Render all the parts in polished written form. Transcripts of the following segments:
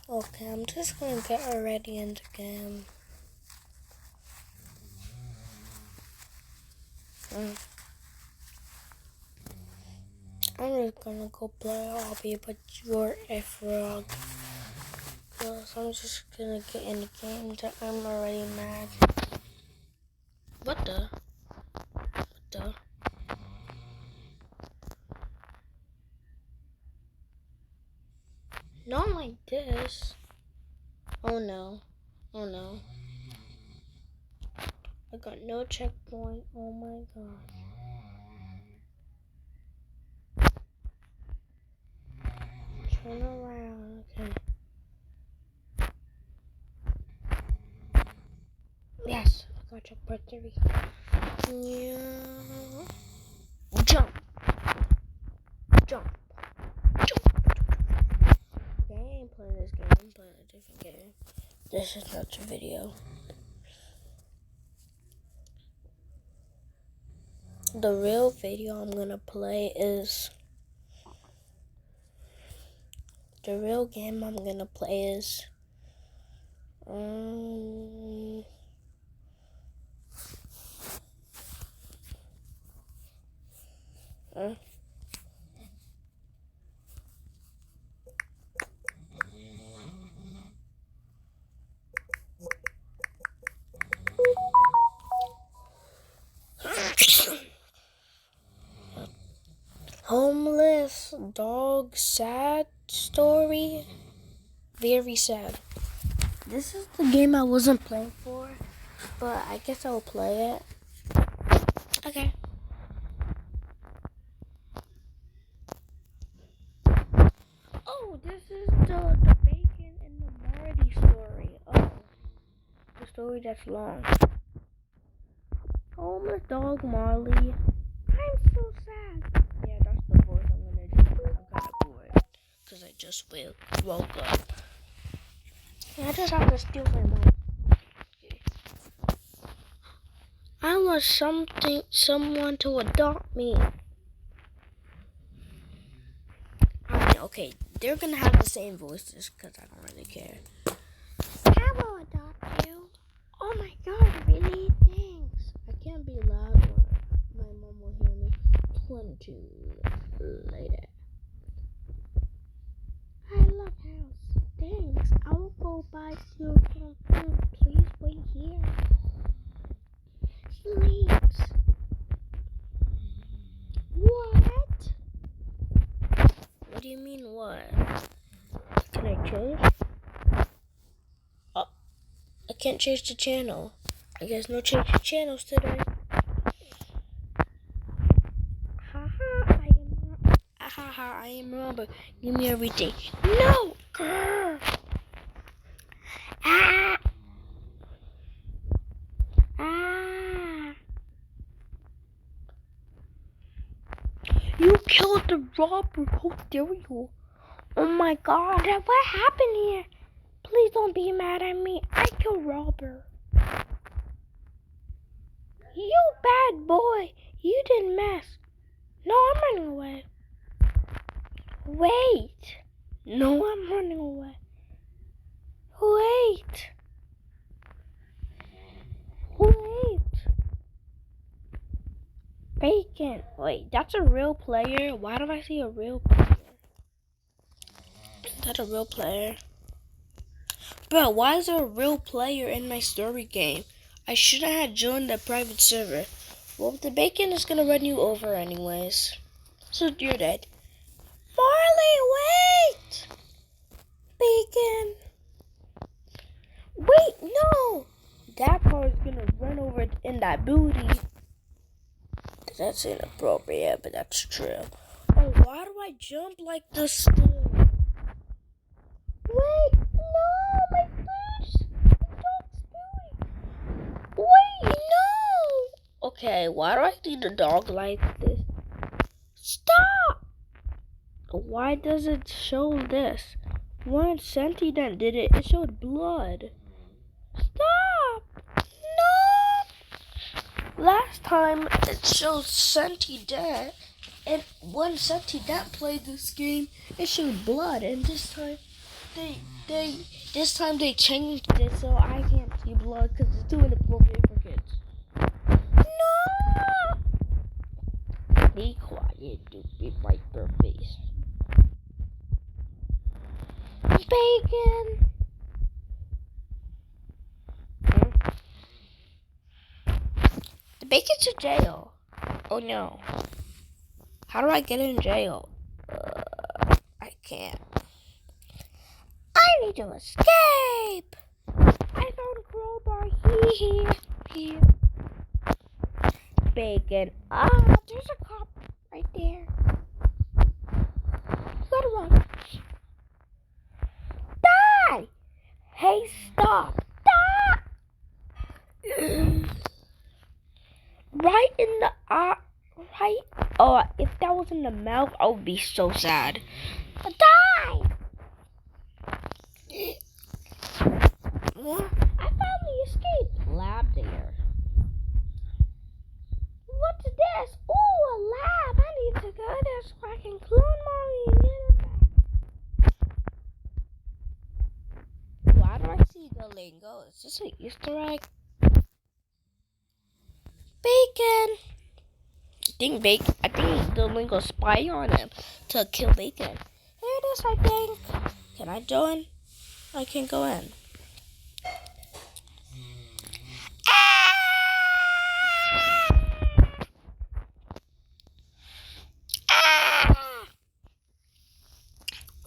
Okay, I'm just gonna get already in the game. I'm just gonna go play Obby, but you're a frog. Cause I'm just gonna get in the game that I'm already mad. What the? What the? Not like this. Oh no. Oh no. I got no checkpoint. Oh my god. Turn around. Okay. Yes. I got checkpoint 3. Yeah. Jump. Jump. Jump. Okay, I ain't playing this game. I'm playing a different game. This is not the video. The real video I'm gonna play is... The real game I'm gonna play is... Homeless dog sad story. Very sad. This is the game I wasn't playing for, but I guess I'll play it. Okay. Oh, this is the Bacon and the Marty story. Oh, the story that's long. Homeless dog Marley. I'm so sad. Yeah, that's the voice I'm gonna do. I'm kind of bored because I just woke up. I just have to steal my mom. Okay. I want someone to adopt me. I mean, okay, they're gonna have the same voices because I don't really care. I will adopt you. Oh my god, really? Thanks. I can't be loud or my mom will hear me 22 minutes later. I love house. Thanks. I will go buy you some food. Please wait here. Sleeps. What? What do you mean what? Can I change? Oh, I can't change the channel. I guess no change the channels today. I am Robert. Give me everything. No! Grr. Ah! Ah! You killed the robber. How dare you? Oh my god, what happened here? Please don't be mad at me. I killed robber. You bad boy. You didn't mess. No, I'm running away. Wait. No, I'm running away. Wait. Bacon. Wait, that's a real player? Why do I see a real player? That's a real player. Bro, why is there a real player in my story game? I shouldn't have joined the private server. Well, the Bacon is gonna run you over anyways. So you're dead. Marley, wait! Bacon. Wait, no! That car is gonna run over in that booty. That's inappropriate, but that's true. Oh, why do I jump like this still? Wait, no, my boots! Wait, no! Okay, why do I see the dog like this? Stop! Why does it show this? When Senti then did it, it showed blood. Stop! No! Last time it showed Senti dead, and when Senti Dent played this game, it showed blood, and this time they this time they changed it so I can't see blood because it's too inappropriate for kids. No! Be quiet, stupid viper face. Bacon! The bacon's to jail. Oh no. How do I get in jail? I can't. I need to escape! I found a crowbar here. Bacon. There's a cop right there. You gotta run. Die! Hey, stop! Die! Right in the right. Oh, if that was in the mouth, I would be so sad. Die! I found the escape lab there. What's this? Oh, a lab. I need to go there so I can clone Molly and get it back. Why do I see the lingo? Is this an Easter egg? Bacon. I think the lingo spy on him to kill Bacon. Here it is, I think. Can I join? I can go in.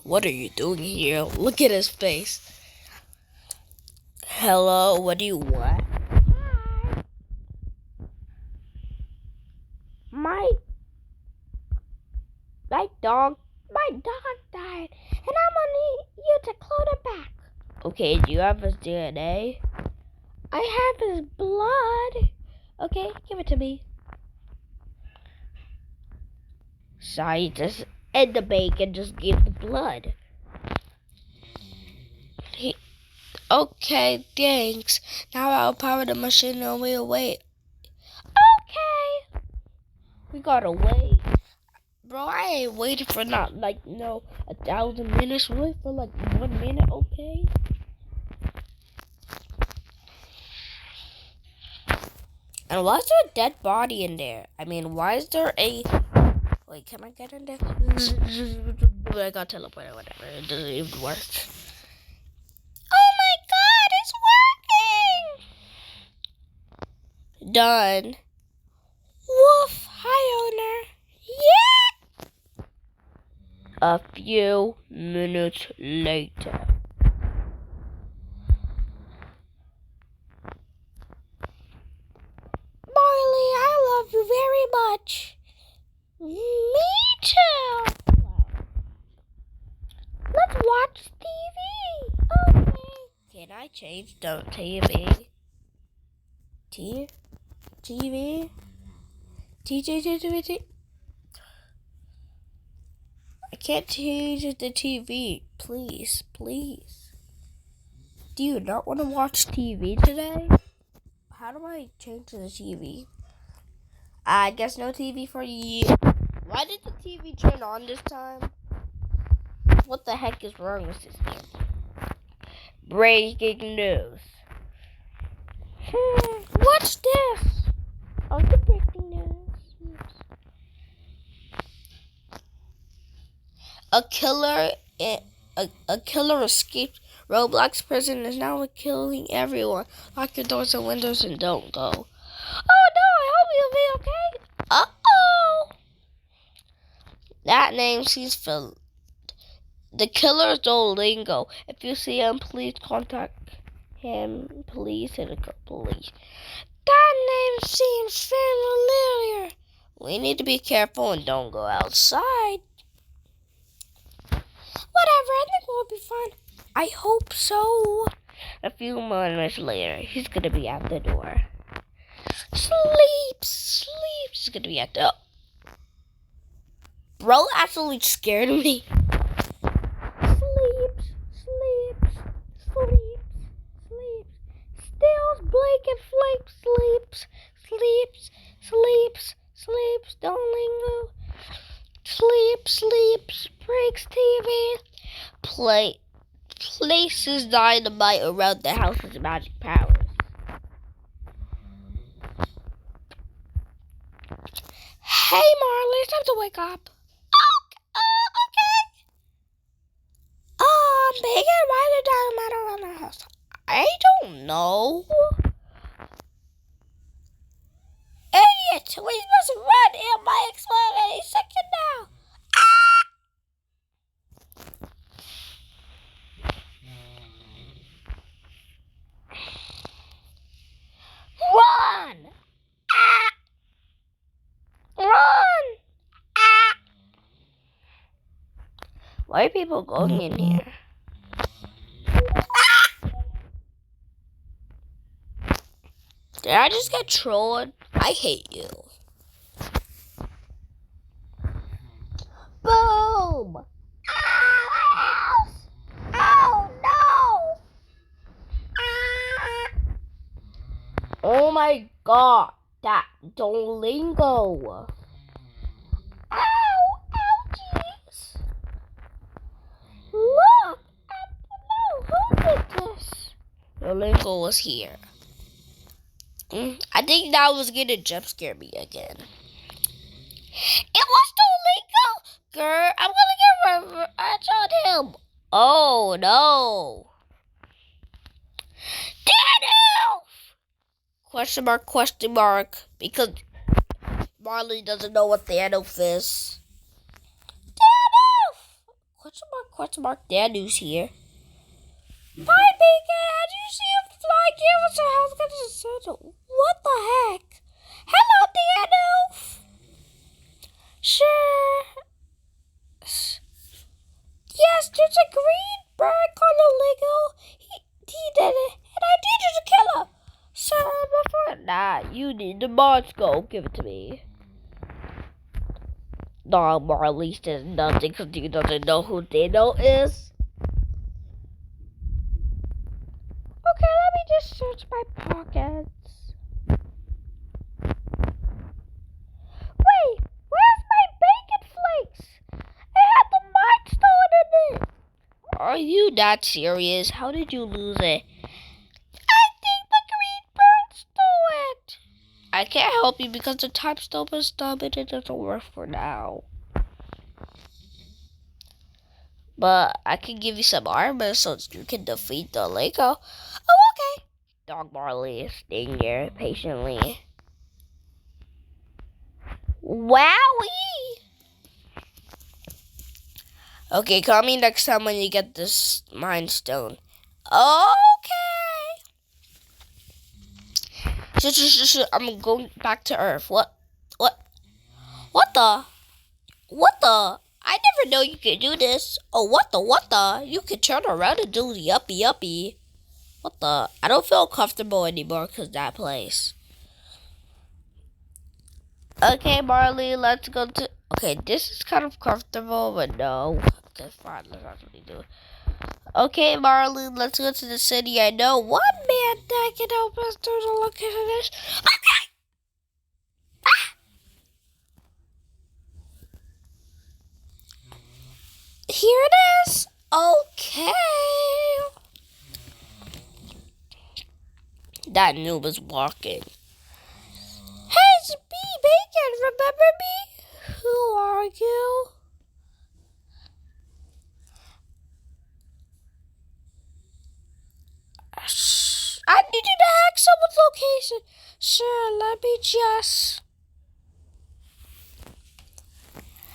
What are you doing here? Look at his face. Hello, what do you want? Hi. My dog died, and I'm gonna need you to clone it back. Okay, do you have his DNA? I have his blood. Okay, give it to me. Scientists and the bacon just give the blood. Okay, thanks. Now I'll power the machine and we'll wait. Okay. We gotta wait. Bro, I ain't waiting for not 1,000 minutes. Wait for 1 minute, okay? And why is there a dead body in there? I mean, why is there a... Wait, can I get in there? I got teleported, whatever. It doesn't even work. Oh my god, it's working! Done. Woof! Hi, owner. Yeah! A few minutes later. Marley, I love you very much. Me too. Let's watch TV. Okay. Can I change the TV? TV? TV? I can't change the TV. Please. Do you not want to watch TV today? How do I change the TV? I guess no TV for you. Why did the TV turn on this time? What the heck is wrong with this game? Breaking news. What's this? Oh, the breaking news. A killer escaped Roblox prison and is now killing everyone. Lock your doors and windows and don't go. Oh no, I hope you'll be okay. Uh-oh. That name seems familiar. The killer's Duolingo. If you see him, please contact him. Please hit the police. That name seems familiar. We need to be careful and don't go outside. Whatever, I think we'll be fine. I hope so. A few moments later, he's gonna be at the door. Sleeps. He's gonna be at the... Bro actually scared me. Sleeps. Stills, blanket, sleeps, Duolingo. Sleeps, breaks TV. places dynamite around the house with magic powers. Hey Marley, it's time to wake up. Okay. Bacon, why did dynamite around the house? I don't know. Idiot! We must run! It might explode any second now. Run! Run! Why are people going in here? Did I just get trolled? I hate you. Boom! Oh no! Oh my god, that Duolingo. Ouchies! Look at who did this? Duolingo was here. I think that was gonna jump scare me again. It was Duolingo! Girl, I'm gonna get revenge on him. Oh no. Daniel! Question mark. Because Marley doesn't know what Thanos is. Thanos! Question mark. Thanos here. Bye, Bacon. As you see him fly, give us a house. Get us a circle. What the heck? Hello, Thanos. Sure. Yes, there's a green bird called a Lego. He did it, and I need you to kill him. Sir, before that, you need the Moscow. Give it to me. No, Marley says nothing because he doesn't know who Dano is. Okay, let me just search my pockets. Wait, where's my bacon flakes? It had the Mind Stone in it. Are you that serious? How did you lose it? I think the green bird stole it. I can't help you because the time stone is dumb and it doesn't work for now. But I can give you some armor so you can defeat the Lego. Oh, okay. Dog Marley is staying here patiently. Wowie! Okay, call me next time when you get this Mind Stone. Okay. I'm going back to Earth. What the? I never know you could do this. Oh, what the? You could turn around and do the uppy. What the? I don't feel comfortable anymore because that place. Okay, Marley, let's go to... Okay, this is kind of comfortable, but no. Okay, fine, let's actually do it. Okay, Marley, let's go to the city. I know one man that can help us to the location of this. Okay! Here it is. Okay. That noob is walking. Hey, it's me, Bacon. Remember me? Who are you? I need you to hack someone's location. Sure, let me just...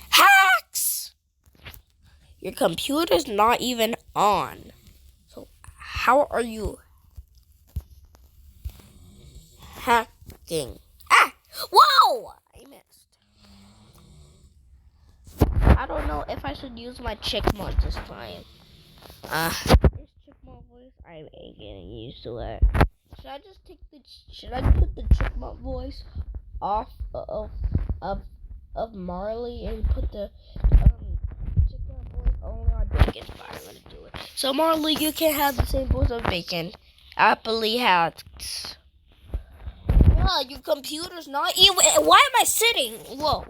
Hacks! Your computer's not even on. So how are you hacking? Ah! Whoa! I missed. I don't know if I should use my Chickmunk this time. This Chickmunk voice, I ain't getting used to it. Should I put the Chickmunk voice off of Marley and put the Chickmunk voice only on Bacon? Fine, I'm gonna do it. So Marley, you can't have the same voice of Bacon. Happily hacked. Yeah, your computer's not even. Why am I sitting? Whoa.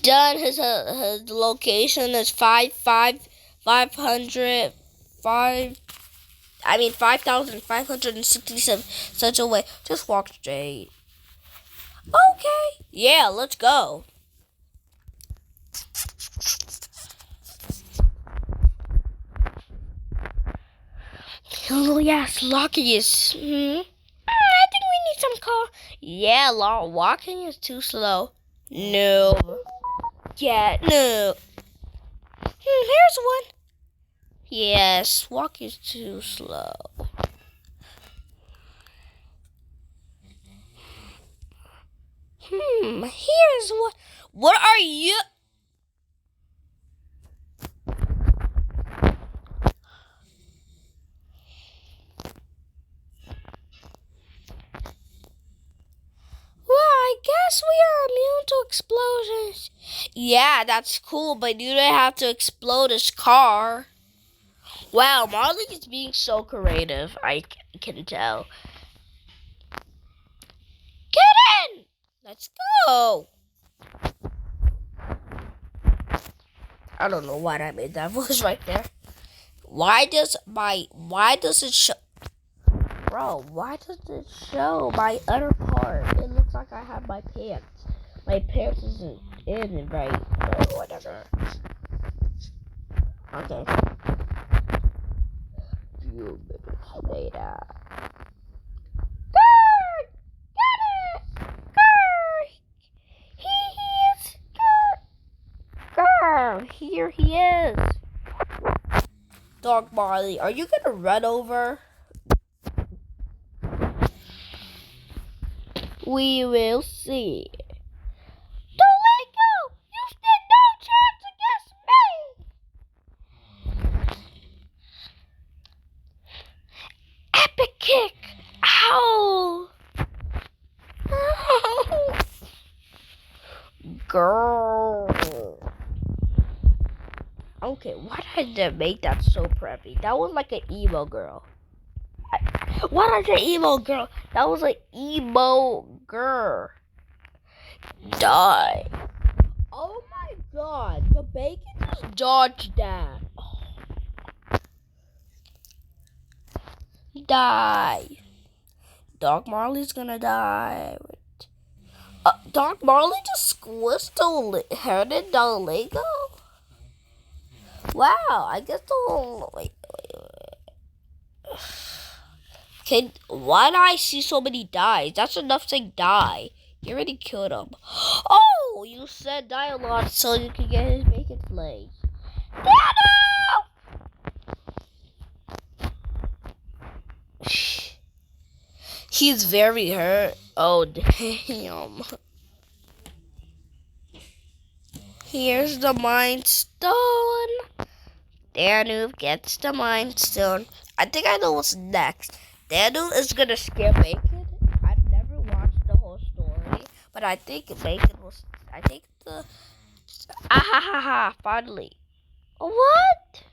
done. His location is 5,567 such a way. Just walk straight. Okay. Yeah, let's go. Oh yes, Lucky is. I think we need some car. Yeah, walking is too slow. No. Yeah, no. Here's one. Yes, walking is too slow. Here's what. What are you? Well, I guess we are immune to explosions. Yeah, that's cool, but you don't have to explode his car. Wow, Marley is being so creative. I can tell. Get in! Let's go. I don't know why I made that voice right there. Why does it show? Bro, why does it show my other part? It looks like I have my pants. My pants isn't in right, but whatever. Okay. Few minutes later. Guard! Get it! Guard! He is! Guard! Here he is! Dog Marley, are you gonna run over? We will see. Don't let go! You stand no chance against me! Epic kick! Ow! Girl. Okay, why did I make that so preppy? That was like an emo girl. What is an emo girl? That was an emo girl. Die. Oh my god, the bacon just dodged that. Die. Dog Marley's gonna die. Dog Marley just squished the herded the Lego? Wow, I guess the wait. Okay, why do I see so many dies? That's enough saying die. You already killed him. Oh, you said die a lot so you can get his bacon flakes. Dano! He's very hurt. Oh, damn. Here's the Mind Stone. Danu gets the Mind Stone. I think I know what's next. Danu is gonna scare Bacon. I've never watched the whole story, but I think Bacon was. I think the. Finally. What?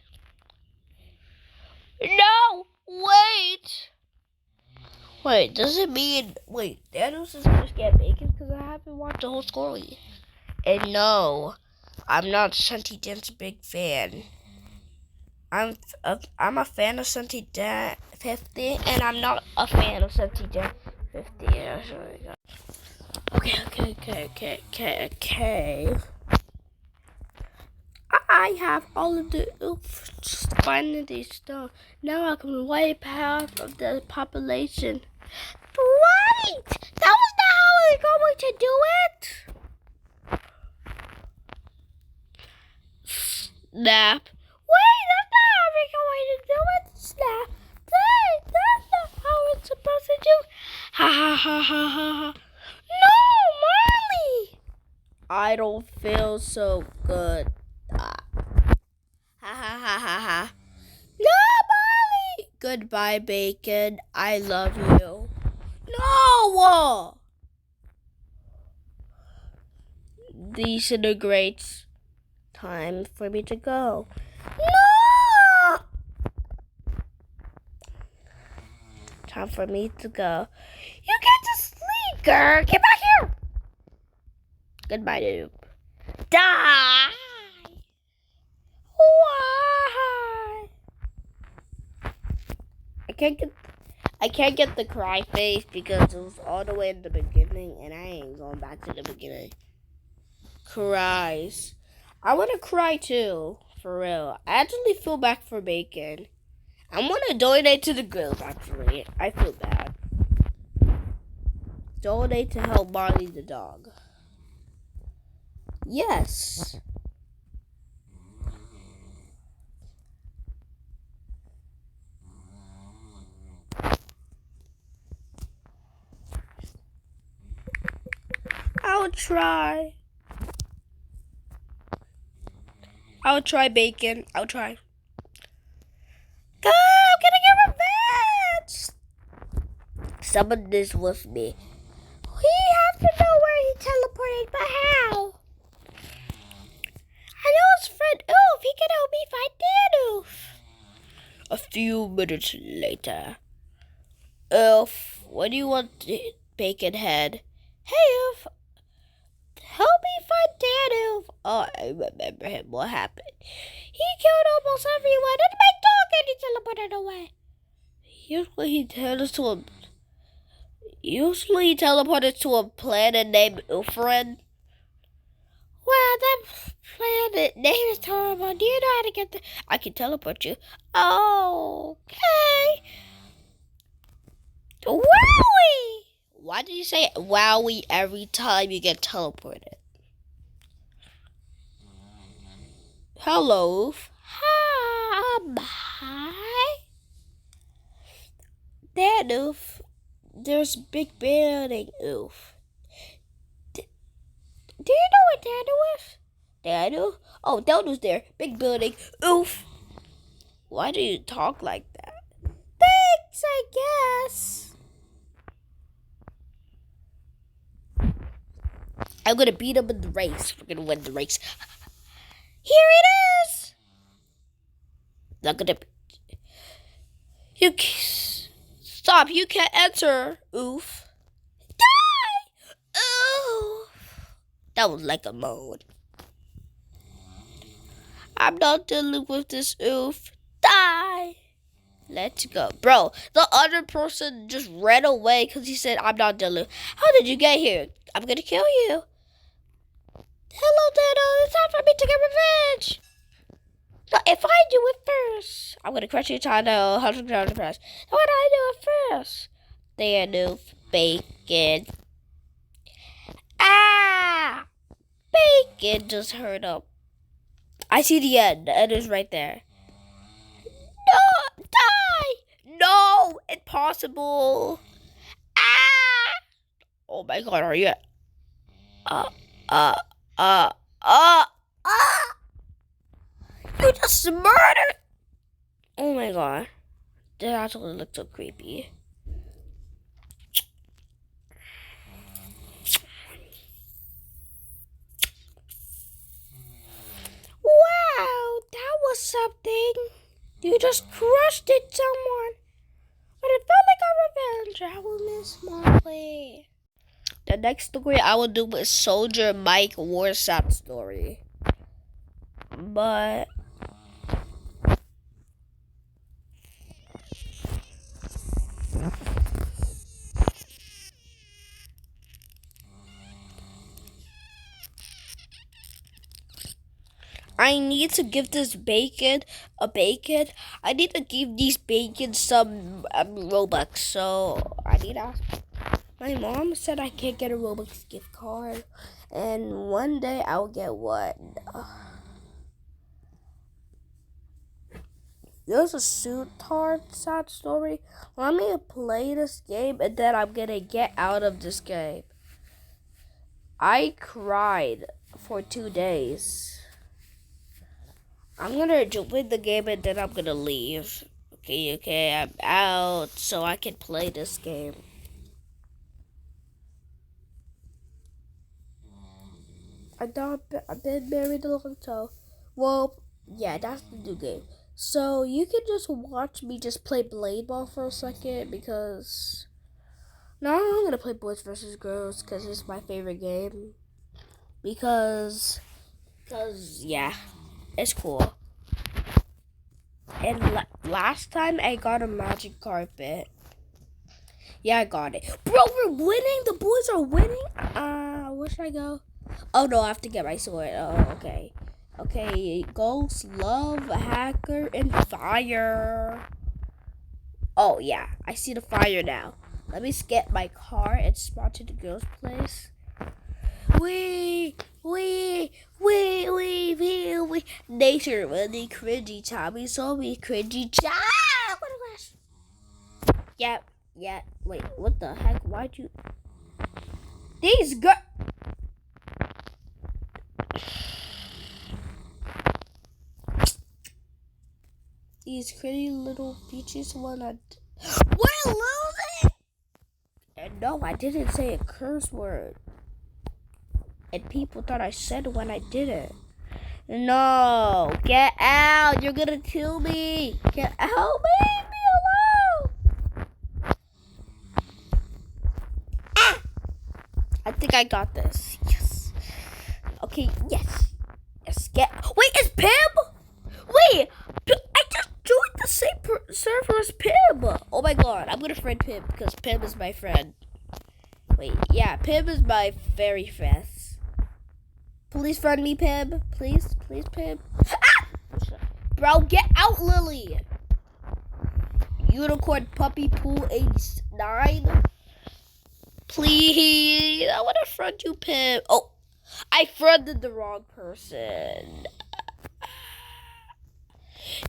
No! Wait! Wait, does it mean. Wait, Danu's is gonna scare Bacon because I haven't watched the whole story. And no, I'm not Shanty Dan's big fan. I'm a fan of Shanty Dan 50, and I'm not a fan of Shanty Dan 50. Yeah, okay. I have all of the finally stuff. Now I can wipe half of the population. Wait! That was not how we were going to do it! Snap. Wait, that's not how we're going to do it! Snap. That's not how it's supposed to do. Ha. No, Marley! I don't feel so good. Ha. No, Marley! Goodbye, Bacon. I love you. No! Disintegrates. Time for me to go. No! Time for me to go. You get to sleep, girl. Get back here. Goodbye, noob. Die! Why? I can't get the cry face because it was all the way in the beginning and I ain't going back to the beginning. Cries. I wanna cry too, for real. I actually feel bad for Bacon. I'm gonna donate to the girls actually. I feel bad. Donate to help Marley the dog. Yes. I'll try. I'll try Bacon. I'll try. Go! I'm gonna get revenge! Summon this with me. We have to know where he teleported, but how? I know his friend Oof. He can help me find Dan Oof. A few minutes later. Oof, what do you want, Bacon Head? Hey, Oof. Help me find Dan Oof. Oh, I remember him. What happened? He killed almost everyone, and my dog and he teleported away. Usually he teleported to a planet named Ufren. Wow, that planet name is terrible. Do you know how to get there? I can teleport you. Okay. Wowie! Why did you say wowie every time you get teleported? Hello. Hi. There, Oof. There's a big building, Oof. Do you know what Daniel is? Daniel? Oh, Daniel's there. Big building. Oof. Why do you talk like that? Thanks, I guess. I'm gonna beat him in the race. We're gonna win the race. Here it is. Not gonna. Stop. You can't enter. Oof. Die. Oof. That was like a moan. I'm not dealing with this. Oof. Die. Let's go. Bro, the other person just ran away because he said, I'm not dealing. How did you get here? I'm gonna kill you. Hello, Dano. It's time for me to get revenge. No, if I do it first, I'm gonna crush your Dano. 100 pounds press. Why would I do it first? Dano, Bacon. Ah! Bacon just hurt up. I see the end. The end is right there. No! Die! No! Impossible! Ah! Oh my god, are you... You just murdered! Oh my god. That actually looks so creepy. Wow, that was something. You just crushed it, someone. But it felt like a revenge. I will miss Molly. The next story I will do is Soldier Mike Warsap story. But I need to give this bacon a bacon. I need to give these bacon some Robux. So I need to ask. My mom said I can't get a Robux gift card, and one day I'll get one. There's a sad story. Let me play this game, and then I'm gonna get out of this game. I cried for 2 days. I'm gonna join the game, and then I'm gonna leave. Okay, I'm out, so I can play this game. I've been married a long time. Well, yeah, that's the new game. So you can just watch me just play Blade Ball for a second because now I'm gonna play Boys vs Girls because it's my favorite game. Because Cause yeah, it's cool. And last time I got a magic carpet. Yeah, I got it. Bro, we're winning. The boys are winning. Where should I go? Oh no, I have to get my sword. Oh, okay. Okay, Ghost, Love, Hacker, and Fire. Oh yeah, I see the fire now. Let me get my car and spot to the girl's place. Wee. Nature really cringy, Tommy. So me cringy. What a mess. Yeah. Wait, what the heck? Why'd you? These girls. These pretty little beaches wanna. We're losing. And no, I didn't say a curse word. And people thought I said when I didn't. No, get out! You're gonna kill me! Get out! Leave me alone! Ah! I think I got this. Yes. Okay, yes. Get. Wait, it's Pim? Wait, I just joined the same server as Pim. Oh my god, I'm gonna friend Pim because Pim is my friend. Wait, yeah, Pim is my very fast. Please friend me, Pim. Please, Pim. Ah! Bro, get out, Lily. Unicorn Puppy Pool 89. Please, I want to friend you, Pim. Oh, I friended the wrong person.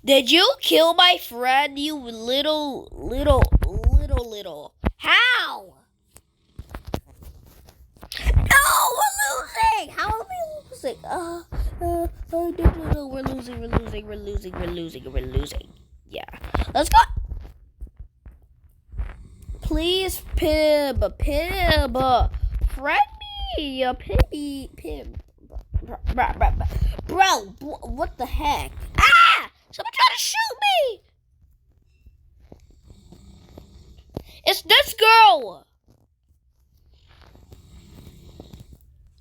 Did you kill my friend, you little? How? No, we're losing. How are we losing? No, we're losing. Yeah, let's go. Please, Pim, friend me, Pim. Bro, what the heck? Ah! Someone trying to shoot me! It's this girl!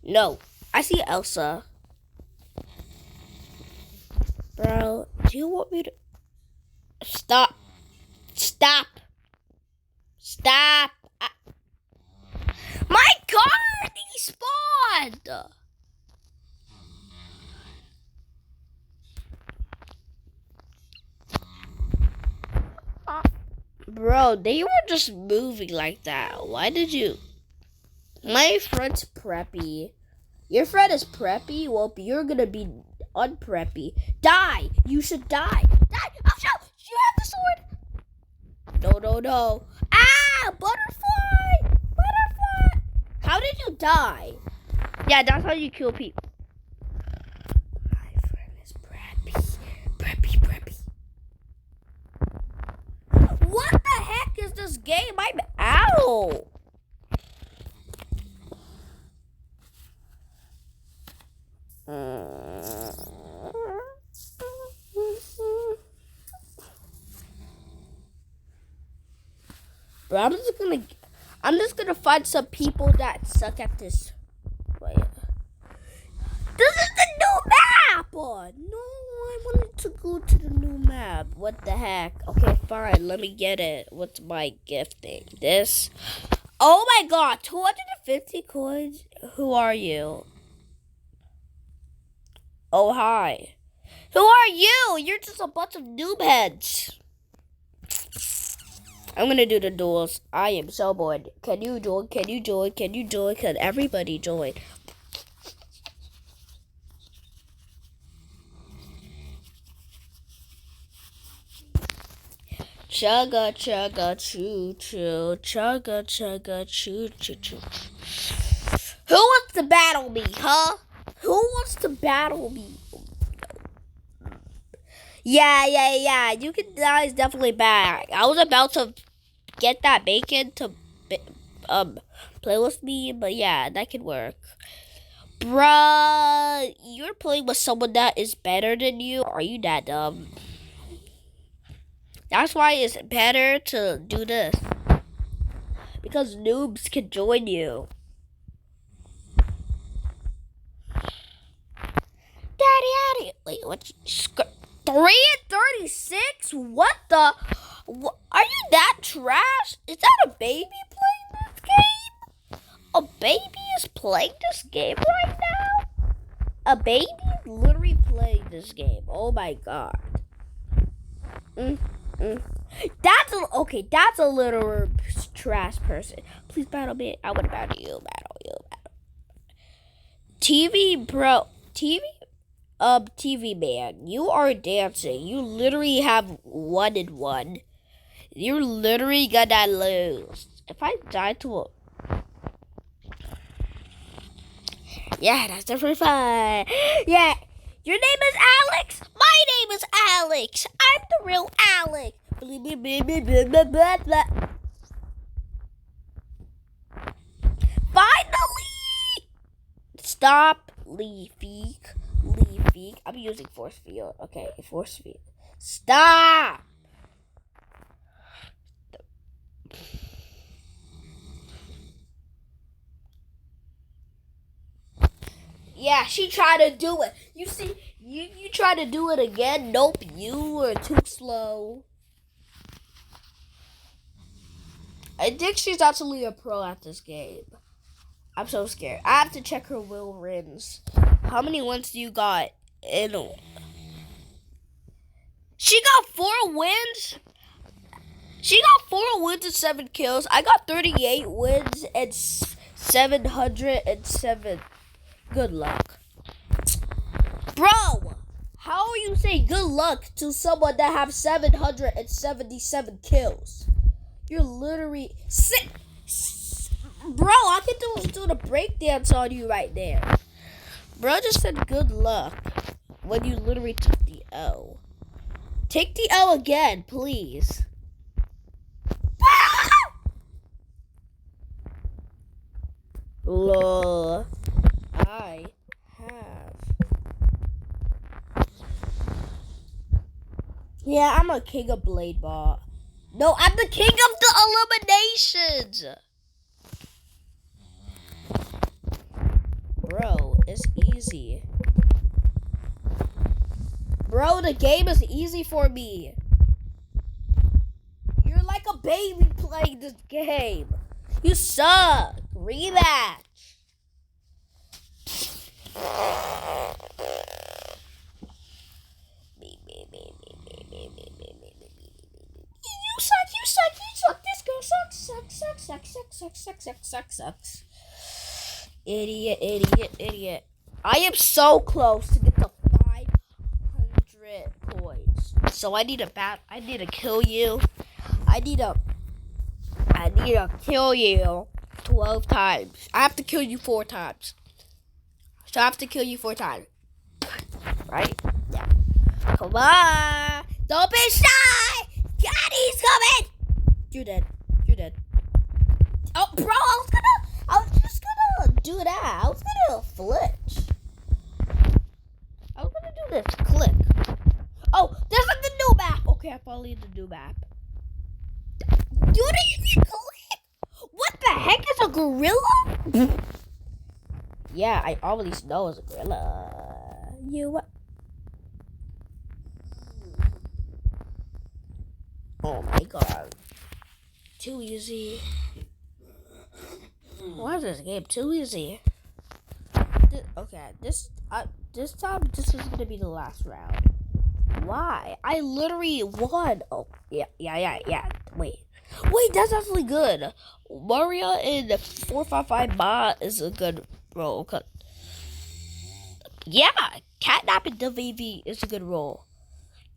No, I see Elsa. Bro, do you want me to... Stop. My car despawned! Bro, they were just moving like that. Why did you... My friend's preppy. Your friend is preppy? Well, you're gonna be unpreppy. Die! You should die! Die! Oh, no! You have the sword! No. Ah! Butterfly! How did you die? Yeah, that's how you kill people. My friend is preppy. What the heck is this game? I'm out! Bro, I'm just gonna find some people that suck at this. Wait. This is the new map! Oh, no, I wanted to go to the new map. What the heck? Okay, fine, let me get it. What's my gifting? This. Oh my god, 250 coins? Who are you? Oh, hi. Who are you? You're just a bunch of noob heads. I'm gonna do the duels. I am so bored. Can you join? Can everybody join? Chugga choo choo. Chugga choo choo. Who wants to battle me, huh? Who wants to battle me? Yeah. You can die is definitely bad. I was about to get that bacon to play with me, but yeah, that could work. Bruh, you're playing with someone that is better than you. Are you that dumb? That's why it's better to do this. Because noobs can join you. Daddy, Addy. Wait, what? 3-36? What the? Are you that trash? Is that a baby playing this game? A baby is playing this game right now? A baby is literally playing this game. Oh my god. That's a little trash person. Please battle me. I want to battle you. TV, bro. TV man. You are dancing. You literally have 1-1. You're literally gonna lose. If I die to a... Yeah, that's definitely fun. Yeah. Your name is Alex? My name is Alex. I'm the real Alex. Finally! Stop, Leafy. I'm using force field. Okay, force field. Stop! Yeah, she tried to do it. You see, you try to do it again. Nope, you were too slow. I think she's absolutely a pro at this game. I'm so scared. I have to check her wins. How many wins do you got? She got 4 wins. She got 4 wins and 7 kills. I got 38 wins and 707. Good luck. Bro, how are you saying good luck to someone that have 777 kills? You're literally sick. Bro, I can do the breakdance on you right there. Bro just said good luck when you literally took the L. Take the L again, please. Lol. I have. Yeah, I'm a king of Blade Ball. No, I'm the king of the eliminations. Bro, it's easy. Bro, the game is easy for me. You're like a baby playing this game. You suck. Rematch. You suck. This girl sucks. Idiot. I am so close to get the 500 points. So I need to kill you. I need to kill you 12 times. I have to kill you 4 times. So I have to kill you 4 times. Right? Yeah. Come on. Don't be shy. Daddy's coming. You're dead. Oh, bro, I was just gonna do that. I was gonna flitch. I was gonna do this. Click. Oh, there's like the new map. Okay, I finally need the new map. Dude, you click. What the heck is a gorilla? Yeah, I always know it's a gorilla. Oh my god. Too easy. Why is this game too easy? This time this is gonna be the last round. Why? I literally won. Oh, yeah. Wait, that's actually good. Mario in 455 bot is a good role. Yeah, catnapping the VV is a good role.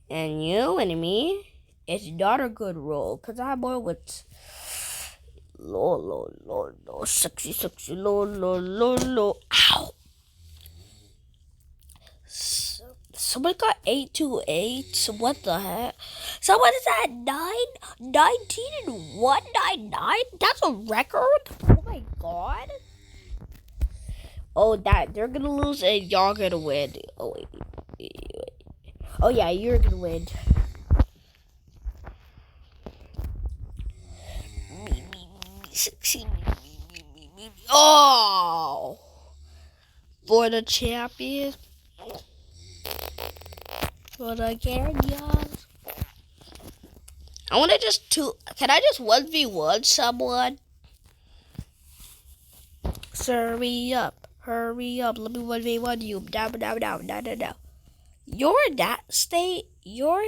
And you and me, it's not a good role. Because I'm more with... Lol, sexy, lol. Ow! Someone got 828. What the heck? Someone is at 19 and 199. That's a record. Oh my god. Oh, they're gonna lose and y'all gonna win. Oh wait. Oh yeah, you're gonna win. Oh, for the champion. But again, y'all. I wanna just can I just 1v1 someone? Hurry up. Hurry up. Let me 1v1 you. Down. You're that state. You're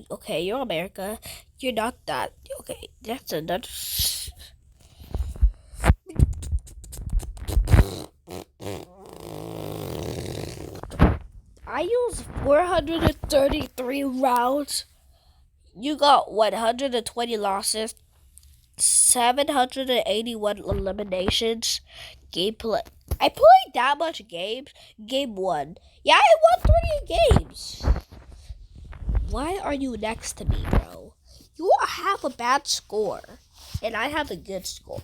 okay, you're America. You're not that. Okay, that's another. I used 433 rounds. You got 120 losses, 781 eliminations. Gameplay. I played that much games. Game 1. Yeah, I won 3 games. Why are you next to me, bro? You have a bad score, and I have a good score.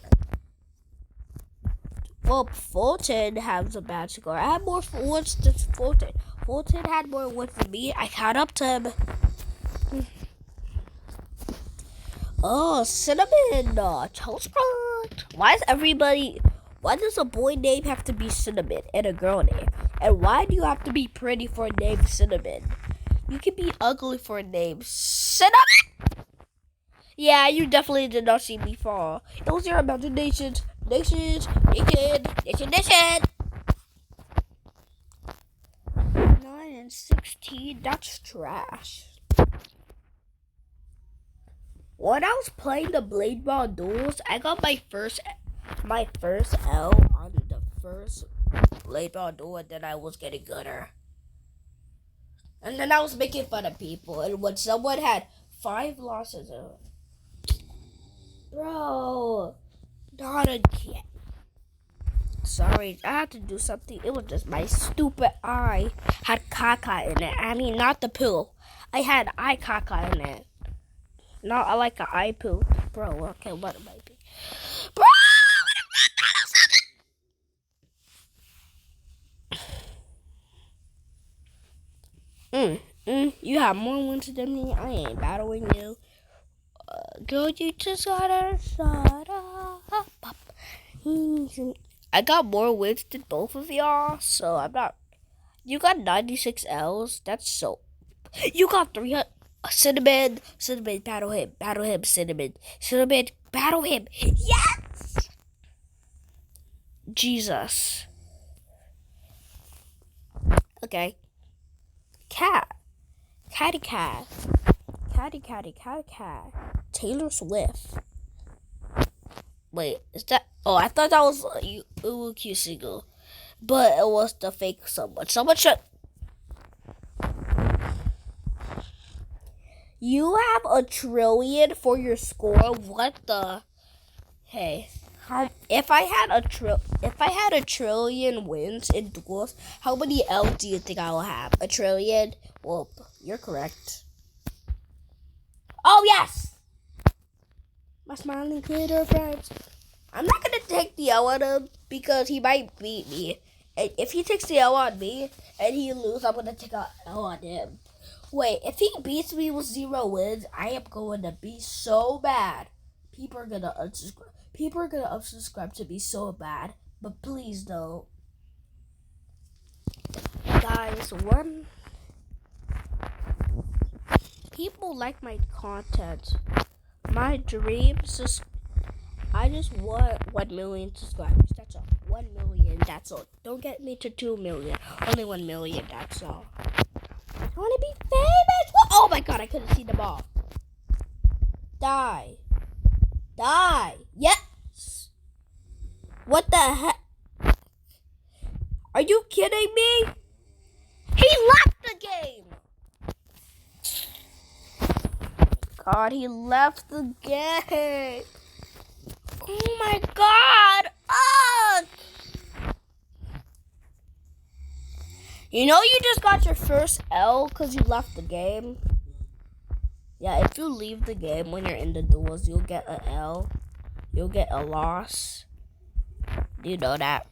Well, Fulton has a bad score. I have more wins than Fulton. Fulton had more wins than me. I caught up to him. Oh, Cinnamon Toast Crunch. Why does a boy name have to be Cinnamon and a girl name? And why do you have to be pretty for a name Cinnamon? You can be ugly for a name Cinnamon. Yeah, you definitely did not see me fall. It was your imagination. Nation. 9 and 16, that's trash. When I was playing the Blade Ball duels, I got my first L on the first Blade Ball duel, and then I was getting gooder. And then I was making fun of people, and when someone had 5 losses, bro, not again. Sorry, I had to do something. It was just my stupid eye had caca in it. I mean, not the poo. I had eye caca in it. Not like an eye poo. Bro, okay, what am I be? Bro! You have more wins than me. I ain't battling you. Girl, you just gotta shut up. I got more wins than both of y'all, so I'm not. You got 96 L's. That's so. You got 300. Cinnamon, battle him, Cinnamon, battle him. Yes! Jesus. Okay. Catty cat. Taylor Swift. Wait, is that? Oh, I thought that was a cute single, but it was the fake someone. Someone should. You have a trillion for your score. What the? Hey, if I had a trillion wins in duels, how many L's do you think I will have? A trillion? Well, you're correct. Oh yes, my smiling glitter friends. I'm not gonna take the L on him because he might beat me. And if he takes the L on me and he loses, I'm gonna take a L on him. Wait, if he beats me with 0 wins, I am going to be so bad. People are gonna unsubscribe to me so bad. But please don't. Guys, people like my content. My dreams is I just want 1 million subscribers. That's all. 1 million, that's all. Don't get me to 2 million. Only 1 million, that's all. I want to be famous. Oh my god, I couldn't see the ball. Die. Yes. What the heck? Are you kidding me? He left the game. God, he left the game. Oh my god. You know you just got your first L because you left the game? Yeah, if you leave the game when you're in the duels, you'll get an L. You'll get a loss. Do you know that?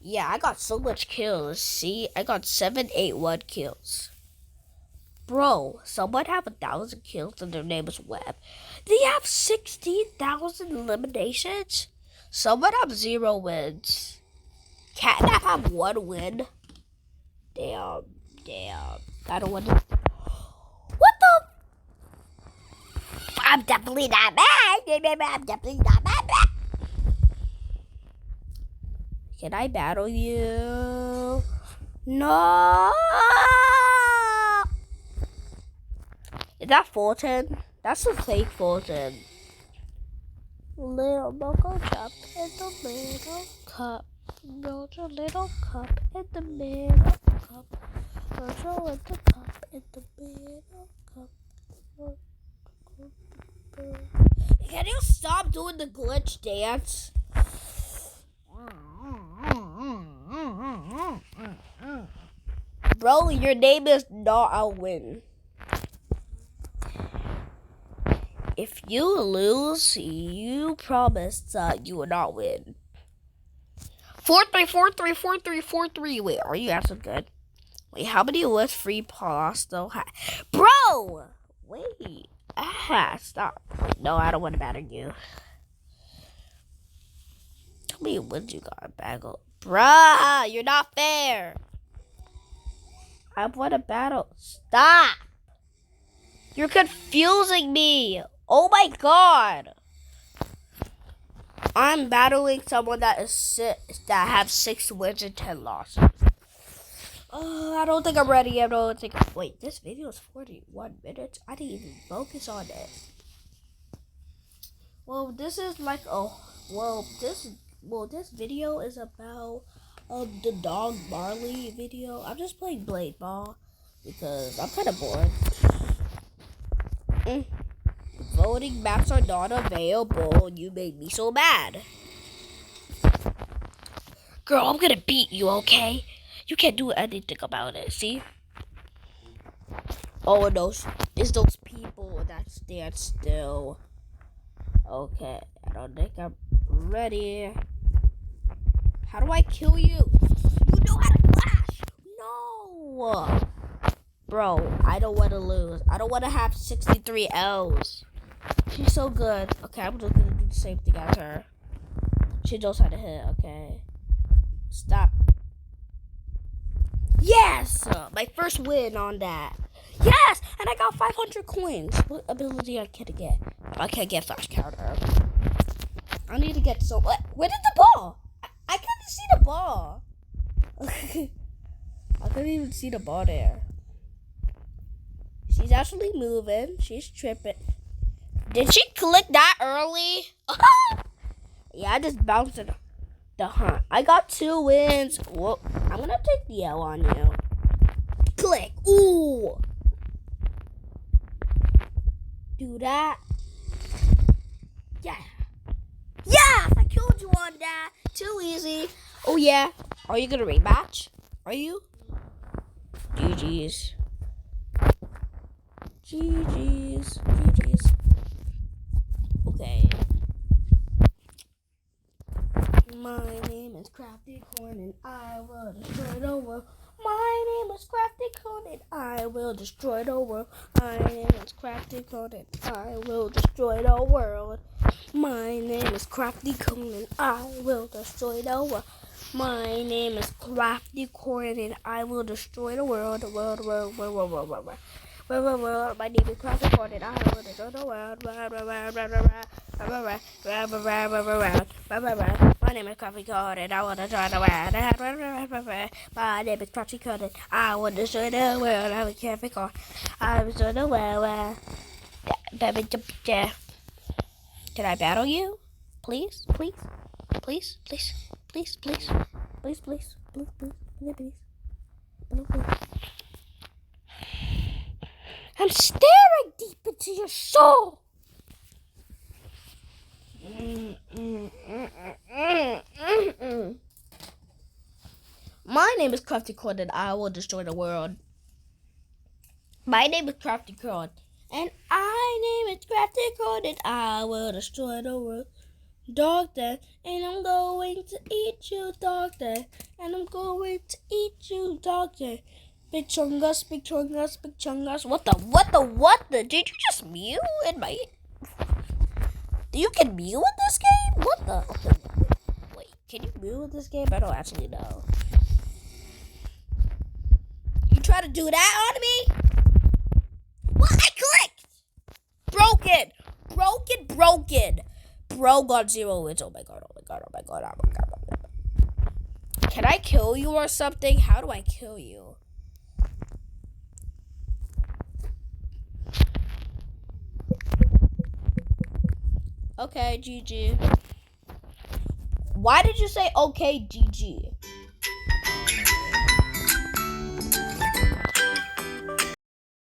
Yeah, I got so much kills. See, I got 781 kills. Bro, someone have 1,000 kills and their name is Webb. They have 16,000 eliminations? Someone have 0 wins. Catnap have 1 win. Damn. I don't want to. What the? I'm definitely not bad. I'm definitely not bad. Can I battle you? No. Is that Fulton? That's a fake Fulton. Little Moco cup in the middle cup. Build a little cup in the middle cup. Throw in the cup in the middle cup. Can you stop doing the glitch dance? Bro, your name is not Alwyn. If you lose, you promise that you will not win. 4-3, 4-3, 4-3, 4-3. Wait, are you actually good? Wait, how many was free pasta? Bro! Wait. Stop. Wait, no, I don't want to battle you. Tell me when you got bagel. Bruh, you're not fair. I want to battle. Stop. You're confusing me. Oh my god. I'm battling someone that have 6 wins and 10 losses. I don't think I'm ready. I don't think. Wait, this video is 41 minutes. I didn't even focus on it. Well, this is like this video is about the dog Marley video. I'm just playing Blade Ball because I'm kind of bored. Voting maps are not available. You made me so mad. Girl, I'm gonna beat you, okay? You can't do anything about it, see? Oh, and it's those people that stand still. Okay, I don't think I'm ready. How do I kill you? You know how to flash! No! Bro, I don't want to lose. I don't want to have 63 L's. She's so good. Okay, I'm just gonna do the same thing as her. She knows how to hit, okay? Stop. Yes! My first win on that. Yes! And I got 500 coins. What ability I can get? I can't get flash counter. I need to get so... Where did the ball? I couldn't see the ball. I couldn't even see the ball there. She's actually moving. She's tripping. Did she click that early? Yeah, I just bounced it. The hunt. I got 2 wins. Whoa. I'm gonna take the L on you. Click. Ooh. Do that. Yeah. Yes, I killed you on that. Too easy. Oh yeah. Are you gonna rematch? Are you? GG's. GG's. GG's. Okay. My name is Crafty Corn and I will destroy the world. My name is Crafty Corn and I will destroy the world. My name is Crafty Corn and I will destroy the world. My name is Crafty Corn and I will destroy the world. My name is Crafty Corn and I will destroy the world. World. My name is Crafty Corn and I will destroy the world. My name is Crafty Corn and I will destroy the world. My name is Crafty Corn and I will destroy the world. I will Crafty Corn. I will destroy the world. Can I battle you? Please? Please? Please? Please? Please? Please? Please? Please? Please? Please? Please? Please? I'm staring deep into your soul. My name is Crafty Corn and I will destroy the world. My name is Crafty Corn and I name is Crafty Corn and I will destroy the world. Doctor, and I'm going to eat you, doctor, and I'm going to eat you, doctor. Big chungus, big chungus, big chungus. What the? Did you just mew in my... You can mew in this game? What the? Okay, wait, can you mew in this game? I don't actually know. You try try to do that on me? What? I clicked! Broken! Broken! Bro got 0 wins. Oh my god. Can I kill you or something? How do I kill you? Okay, GG. Why did you say okay, GG?